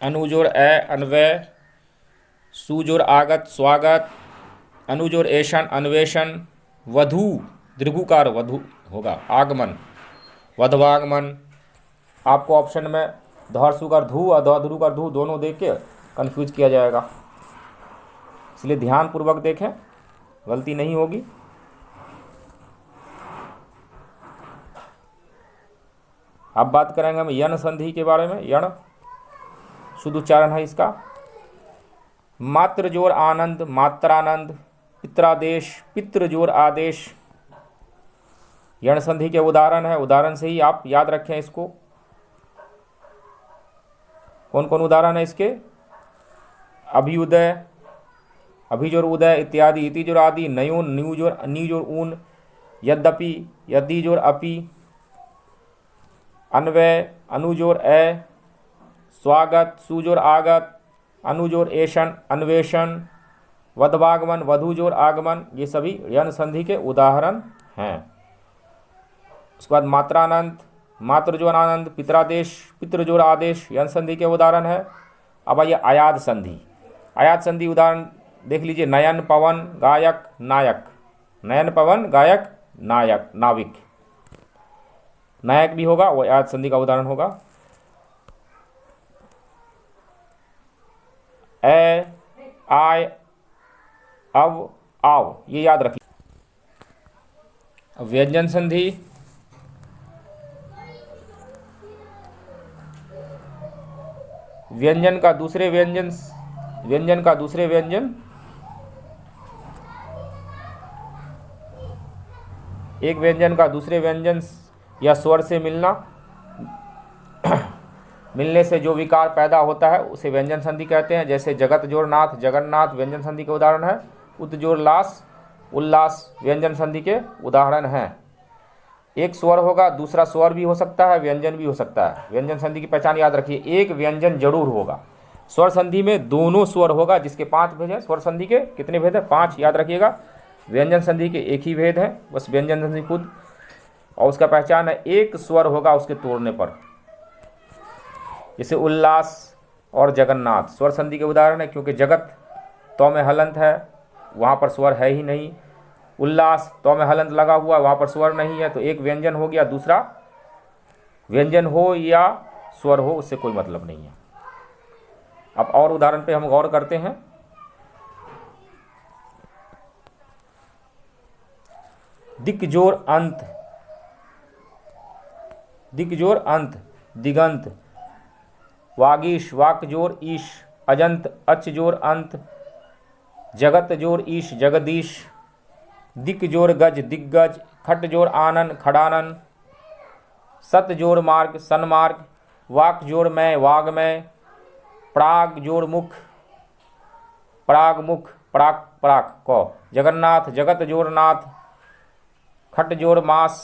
अनुजोर अन्वय, सुजोर आगत स्वागत, अनुजोर ऐशन अन्वेषण, वधु दीर्घुकार वधु होगा आगमन, वधवागमन। आपको ऑप्शन में धर्सुकार धू और धुरुकार धू दोनों देख के कन्फ्यूज किया जाएगा, इसलिए ध्यानपूर्वक देखें, गलती नहीं होगी। अब बात करेंगे हम यण संधि के बारे में। यण शुद्ध उच्चारण है इसका, मात्र जोर आनंद, मात्रानंद, पित्रादेश, पितृ जोर आदेश। यण संधि के उदाहरण है, उदाहरण से ही आप याद रखें इसको। कौन कौन उदाहरण है इसके? अभ्युदय, अभिजोर उदय इत्यादि, इति जोर आदि, नयोन न्यूजोर नीजोर ऊन, यद्यपि यदि जोर अपि, अन्वय अनुजोर ए, स्वागत सुजोर आगत, अनुजोर ऐशन अन्वेषण, वधवागमन वधुजोर आगमन, ये सभी यण संधि के उदाहरण हैं। उसके बाद मात्रानंद, मातृजोर आनंद, पित्रादेश, पितृजोर आदेश यण संधि के उदाहरण है। अब आइए आयात संधि। आयात संधि उदाहरण देख लीजिए, नयन पवन गायक नायक, नयन पवन गायक नायक नाविक, नायक भी होगा, वो आयात संधि का उदाहरण होगा। ए, आय, अव, आव, ये याद रखिए। व्यंजन संधि, व्यंजन का दूसरे व्यंजन, व्यंजन का दूसरे व्यंजन, एक व्यंजन का दूसरे व्यंजन या स्वर से मिलना, मिलने से जो विकार पैदा होता है उसे व्यंजन संधि कहते हैं। जैसे जगत जोर नाथ, जगन्नाथ व्यंजन संधि के उदाहरण है। उत जोर लास, उल्लास व्यंजन संधि के उदाहरण हैं। एक स्वर होगा, दूसरा स्वर भी हो सकता है, व्यंजन भी हो सकता है। व्यंजन संधि की पहचान याद रखिए, एक व्यंजन जरूर होगा। स्वर संधि में दोनों स्वर होगा, जिसके 5 भेद हैं। स्वर संधि के कितने भेद हैं? 5, याद रखिएगा। व्यंजन संधि के एक ही भेद है, बस व्यंजन संधि खुद, और उसका पहचान है एक स्वर होगा उसके तोड़ने पर। जैसे उल्लास और जगन्नाथ स्वर संधि के उदाहरण है, क्योंकि जगत तो में हलंत है, वहाँ पर स्वर है ही नहीं। उल्लास तो में हलंत लगा हुआ, वहाँ पर स्वर नहीं है, तो एक व्यंजन हो गया, दूसरा व्यंजन हो या स्वर हो उससे कोई मतलब नहीं है। अब और उदाहरण पे हम गौर करते हैं। दिक्जोर अंत, दिक्जोर अंत, दिगंत, वागीश, वाकजोर ईश, अजंत, अच जोर अंत, जगत जोर ईश, जगदीश, दिक जोर गज, दिग्गज, खट जोर आनन, खड़ानन, सत जोर मार्ग, सन्मार्ग, वाक जोर मैं, वाग्मय, प्राग जोर मुख, प्रागमुख, प्राक प्राक को, जगन्नाथ, जगत जोर नाथ, खट जोर मास,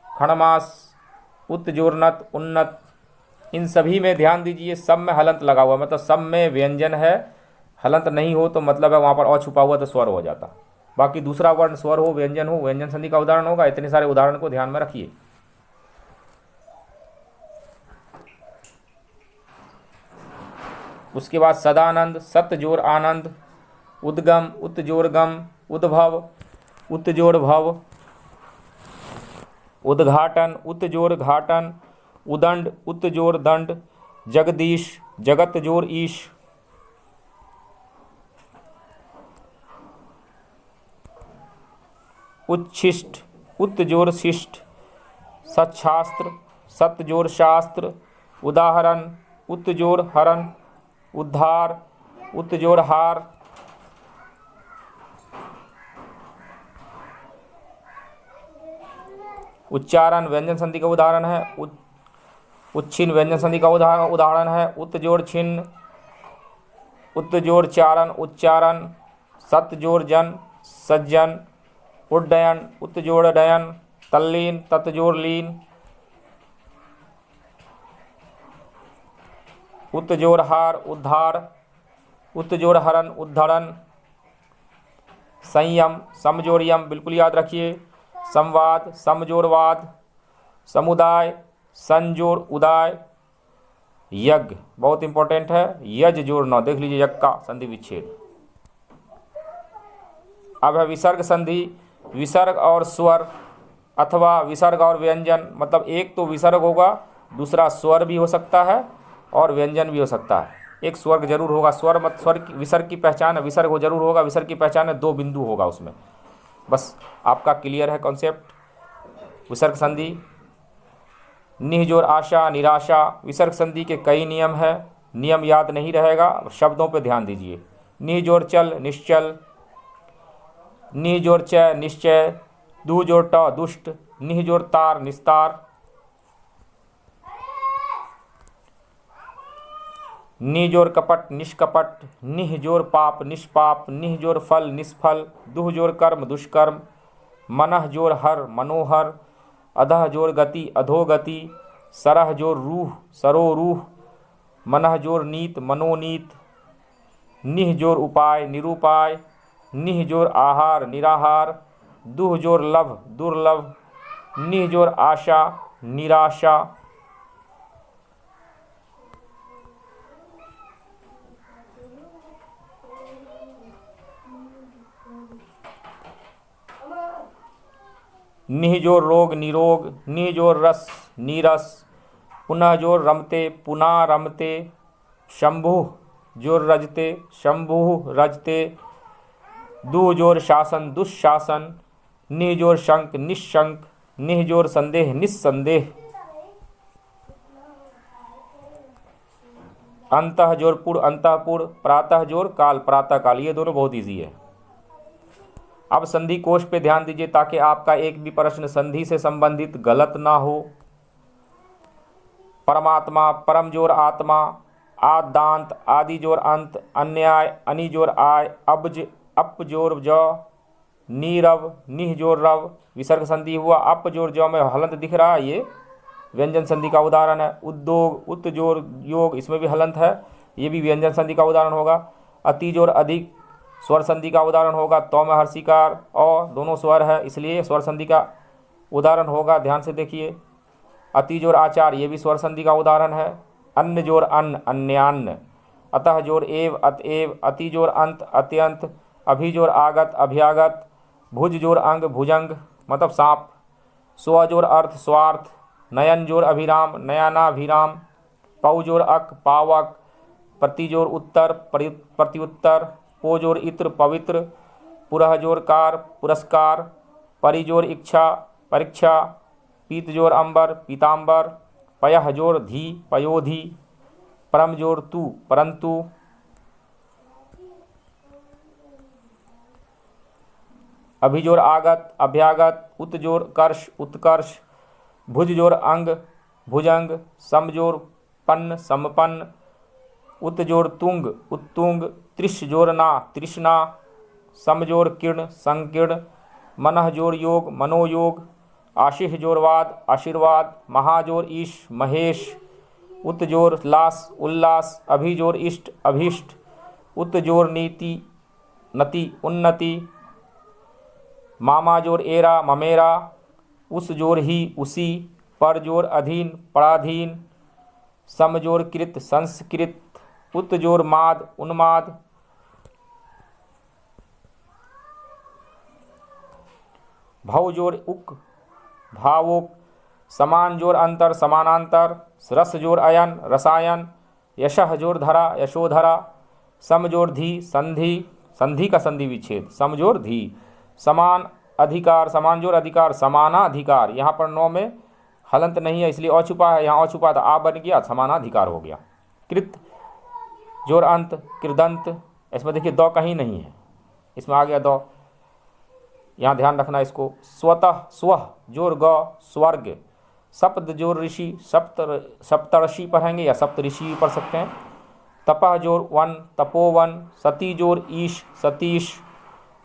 खणमास, उत जोर नत, उन्नत। इन सभी में ध्यान दीजिए, सब में हलंत लगा हुआ, मतलब सब में व्यंजन है। हलंत नहीं हो तो मतलब है वहाँ पर और छुपा हुआ तो स्वर हो जाता। बाकी दूसरा वर्ण स्वर हो, व्यंजन हो, व्यंजन संधि का उदाहरण होगा। इतने सारे उदाहरण को ध्यान में रखिए। उसके बाद सदानंद, सत जोर आनंद, उद्गम, उत जोर गम, उद्भव, उत जोर भव, उद्घाटन, उत जोर घाटन, उदंड, उत जोर दंड, जगदीश, जगत जोर ईश, उच्छिष्ट, उत जोर शिष्ट, सच्छास्त्र, सत जोर शास्त्र, उदाहरण, उत जोर हरण, उद्धार, उत जोर हार, उच्चारण व्यंजन संधि का उदाहरण है। उच्छिन्न व्यंजन संधि का उदाहरण है। उत जोड़ छिन्न, उत जोड़ चारण, उच्चारण, सत जोड़ जन, सज्जन, उड्डयन, उत जोड़ डयन, तल्लीन, तत जोड़ लीन, उत जोड़ हार, उद्धार, उत जोड़ हरण, उद्धरण, संयम, समजोड़ यम, बिल्कुल याद रखिए। संवाद, समजोड़ वाद, समुदाय, संजोड़ उदाय, यज्ञ बहुत इंपॉर्टेंट है। यज जोड़ नौ, देख लीजिए यज्ञ का संधि विच्छेद। अब है विसर्ग संधि। विसर्ग और स्वर अथवा विसर्ग और व्यंजन, मतलब एक तो विसर्ग होगा, दूसरा स्वर भी हो सकता है और व्यंजन भी हो सकता है। एक स्वर्ग जरूर होगा, विसर्ग की पहचान है, विसर्ग हो जरूर होगा, विसर्ग की पहचान है, 2 बिंदु होगा उसमें। बस आपका क्लियर है कॉन्सेप्ट। विसर्ग संधि, निह जोर आशा निराशा। विसर्ग संधि के कई नियम है, नियम याद नहीं रहेगा, शब्दों पर ध्यान दीजिए। निह जोर चल निश्चल, निह जोर च निश्चय, दू जोर ट दुष्ट, निह जोर तार निस्तार, नि जोर कपट निष्कपट, निह जोर पाप निष्पाप, निह जोर फल निष्फल, दुह जोर कर्म दुष्कर्म, मनः जोर हर मनोहर, अधः जोर गति अधोगति, सरह जोर रूह सरोरूह, मनः जोर नीत मनोनीत, निह जोर उपाय निरुपाय, निह जोर आहार निराहार, दुह जोर लभ दुर्लभ, निह जोर आशा निराशा। निह जोर रोग निरोग, निह जोर रस नीरस, पुनः जोर रमते पुनः रमते, शंभु जोर रजते शंभु रजते, दू जोर शासन दुशासन, निह जोर शंक निशंक, निह जोर संदेह निस्संदेह, अंतः जोर पुर अंतःपुर, प्रातः जोर काल प्रातः काल। ये दोनों बहुत इजी है। अब संधि कोश पे ध्यान दीजिए ताकि आपका एक भी प्रश्न संधि से संबंधित गलत ना हो। परमात्मा, परम जोर आत्मा, आदांत, आदि जोर अंत, अन्याय, अनि जोर आय, अब्ज, अप जोर ज, नीरव, निह जोर रव। विसर्ग संधि हुआ, अप जोर ज में हलंत दिख रहा है, ये व्यंजन संधि का उदाहरण है। उद्योग, उत जोर योग, इसमें भी हलंत है, ये भी व्यंजन संधि का उदाहरण होगा। अति जोर अधिक, स्वर संधि का उदाहरण होगा। तो में हर्षिकार और दोनों स्वर है, इसलिए स्वर संधि का उदाहरण होगा। ध्यान से देखिए। अति जोर आचार, ये भी स्वर संधि का उदाहरण है। अन्न जोर अन्न अन्यान्न, अतः जोर एव अतएव, अति जोर अंत अत्यंत, अभि जोर आगत अभ्यागत, भुज जोर अंग भुजंग मतलब सांप, स्व जोर अर्थ स्वार्थ, नयन जोर अभिराम नयनाभिराम, पौ जोर अक पावक, प्रति जोर उत्तर प्रत्युत्तर, पो जोर इत्र पवित्र, पुरह जोर कार पुरस्कार, परि जोर इच्छा परीक्षा, पीत जोर अंबर पीतांबर, पयः जोर धी पयोधी, परम जोर तू परंतु, अभिजोर आगत अभ्यागत, उत जोर कर्ष उत्कर्ष, भुज जोर अंग भुजंग, सम जोर पन्न समपन्न, उत जोर तुंग उत्तुंग, त्रिश जोर ना तृष्णा, सम जोर किर्ण संकीर्ण, मनः जोर योग मनोयोग, आशिष जोर वाद आशीर्वाद, महाजोर ईश महेश, उत जोर लास उल्लास, अभिजोर इष्ट अभीष्ट, उत जोर नीति नति उन्नति, मामा जोर एरा ममेरा, उस जोर ही उसी, पर जोर अधीन पराधीन, सम जोर कृत संस्कृत, उत जोर माद उन्माद, भव जोर उक भावुक, समान जोर अंतर समानांतर, रस जोर अयन रसायन, यशः जोर धरा यशोधरा, सम जोर धी संधि संधि का संधि विच्छेद, सम जोर धी, समान अधिकार समान जोर अधिकार समानाधिकार, यहाँ पर 9 में हलंत नहीं है इसलिए अ छुपा है, यहाँ अ छुपा था आ बन गया समानाधिकार हो गया। कृत जोर अंत कृदंत, इसमें देखिए दो कहीं नहीं है, इसमें आ गया दो, यहाँ ध्यान रखना इसको। स्वतः स्वः जोर ग स्वर्ग, सप्त जोर ऋषि सप्तऋषि पढ़ेंगे या सप्तऋषि भी पढ़ सकते हैं। तपह जोर वन तपोवन, सती जोर ईश सतीश,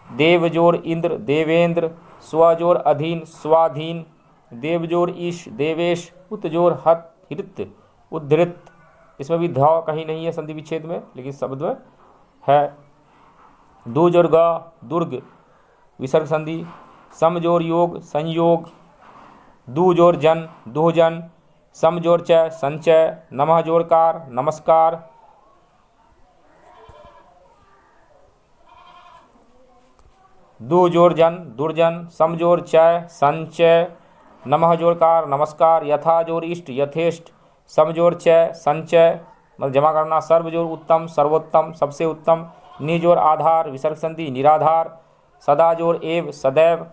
देव जोर इंद्र देवेंद्र, स्वजोर अधीन स्वाधीन, देवजोर ईश देवेश, उत जोर हत हित उद्धृत, इसमें भी ध कहीं नहीं है संधि विच्छेद में लेकिन शब्द में है। दो जोर ग दुर्ग विसर्ग संधि, सम जोर योग संयोग, दू जोर जन दुहजन, सम जोड़ च संचय, नमः जोड़ कार नमस्कार, दु जोड़ जन दुर्जन, सम जोड़ चय संचय, नमः जोड़ कार नमस्कार, यथा जोड़ इष्ट यथेष्ट, सम जोड़ चय संचय मतलब जमा करना, सर्व जोड़ उत्तम सर्वोत्तम सबसे उत्तम, नि जोड़ आधार विसर्ग संधि निराधार, सदा जोड़ एव सदैव,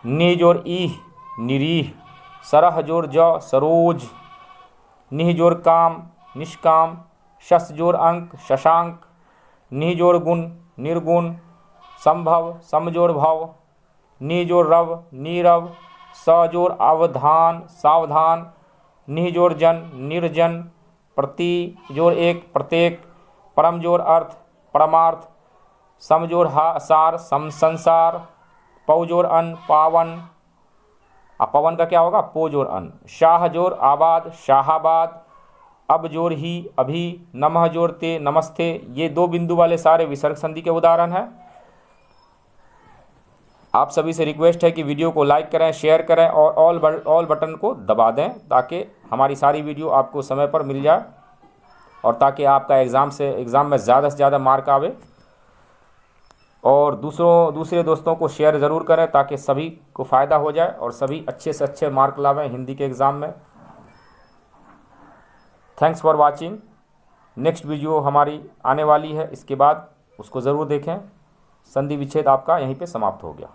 नि जोड़ ईह निरीह, सरह जोड़ ज सरोज, निह जोड़ काम निष्काम, शस जोड़ अंक शशांक, निह जोड़ गुण निर्गुण, संभव सम जोड़ भव, नि जोड़ रव नीरव, स जोड़ अवधान सावधान, निह जोड़ जन निर्जन, प्रति जोड़ एक प्रत्येक, परम जोड़ अर्थ परमार्थ, सम जोड़ सार सम संसार, पौ जोड़ अन्न पावन, पवन का क्या होगा पो जोड़ अन्न, शाह जोड़ आबाद शाहाबाद, अब जोड़ ही अभी, नमः जोड़ ते नमस्ते। ये दो बिंदु वाले सारे विसर्ग संधि के उदाहरण हैं। आप सभी से रिक्वेस्ट है कि वीडियो को लाइक करें, शेयर करें और ऑल बटन को दबा दें ताकि हमारी सारी वीडियो आपको समय पर मिल जाए और ताकि आपका एग्ज़ाम में ज़्यादा से ज़्यादा मार्क आवे। और दूसरे दोस्तों को शेयर ज़रूर करें ताकि सभी को फ़ायदा हो जाए और सभी अच्छे से अच्छे मार्क लावें हिंदी के एग्ज़ाम में। Thanks for watching. Next video हमारी आने वाली है, इसके बाद उसको ज़रूर देखें। संधि विच्छेद आपका यहीं पे समाप्त हो गया।